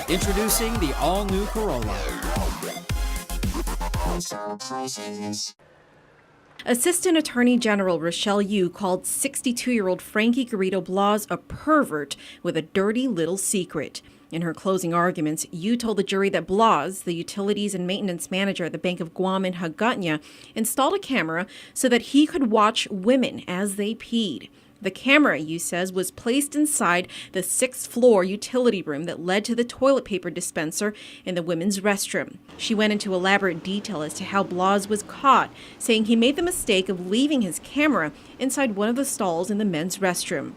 Introducing the all-new Corolla. Assistant Attorney General Rochelle Yu called 62-year-old Frankie Garrido Blas a pervert with a dirty little secret. In her closing arguments, Yu told the jury that Blas, the utilities and maintenance manager at the Bank of Guam in Hagåtña, installed a camera so that he could watch women as they peed. The camera, Yu says, was placed inside the sixth-floor utility room that led to the toilet paper dispenser in the women's restroom. She went into elaborate detail as to how Blas was caught, saying he made the mistake of leaving his camera inside one of the stalls in the men's restroom.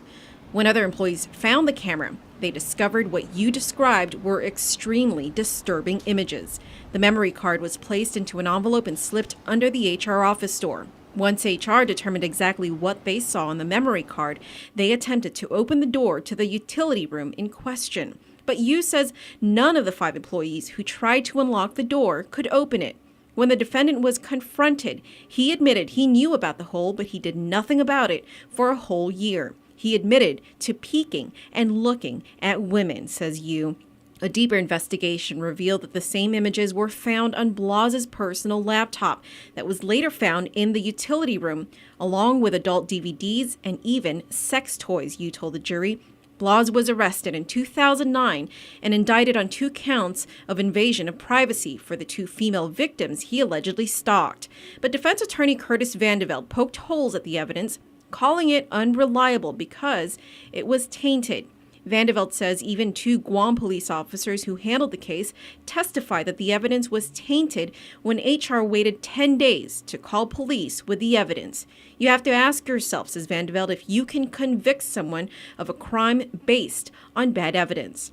When other employees found the camera, they discovered what Yu described were extremely disturbing images. The memory card was placed into an envelope and slipped under the HR office door. Once HR determined exactly what they saw on the memory card, they attempted to open the door to the utility room in question. But Yu says none of the 5 employees who tried to unlock the door could open it. When the defendant was confronted, he admitted he knew about the hole, but he did nothing about it for a whole year. He admitted to peeking and looking at women, says Yu. A deeper investigation revealed that the same images were found on Blas's personal laptop that was later found in the utility room, along with adult DVDs and even sex toys, Yu told the jury. Blas was arrested in 2009 and indicted on 2 counts of invasion of privacy for the 2 female victims he allegedly stalked. But defense attorney Curtis Vandeveld poked holes at the evidence, calling it unreliable because it was tainted. Vandeveld says even 2 Guam police officers who handled the case testified that the evidence was tainted when HR waited 10 days to call police with the evidence. You have to ask yourself, says Vandeveld, if you can convict someone of a crime based on bad evidence.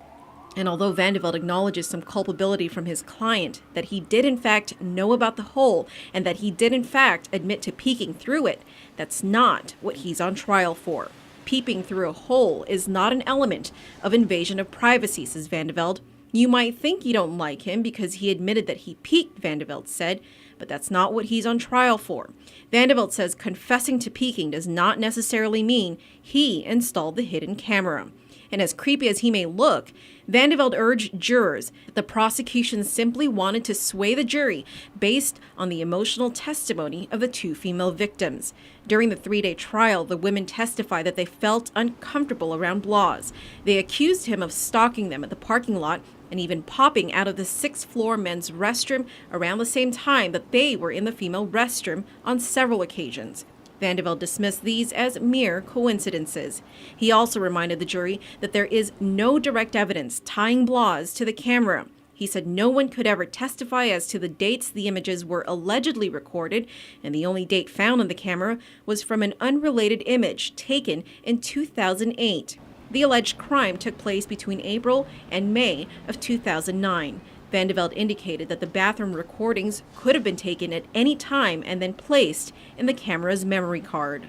And although Vandeveld acknowledges some culpability from his client, that he did in fact know about the hole and that he did in fact admit to peeking through it, that's not what he's on trial for. Peeping through a hole is not an element of invasion of privacy, says Vandeveld. You might think you don't like him because he admitted that he peeked, Vandeveld said, but that's not what he's on trial for. Vandeveld says confessing to peeking does not necessarily mean he installed the hidden camera. And as creepy as he may look, Vandeveld urged jurors that the prosecution simply wanted to sway the jury based on the emotional testimony of the 2 female victims. During the 3-day trial, the women testified that they felt uncomfortable around Blas. They accused him of stalking them at the parking lot and even popping out of the 6th-floor men's restroom around the same time that they were in the female restroom on several occasions. Vandeveld dismissed these as mere coincidences. He also reminded the jury that there is no direct evidence tying Blas to the camera. He said no one could ever testify as to the dates the images were allegedly recorded, and the only date found on the camera was from an unrelated image taken in 2008. The alleged crime took place between April and May of 2009. Vandeveld indicated that the bathroom recordings could have been taken at any time and then placed in the camera's memory card.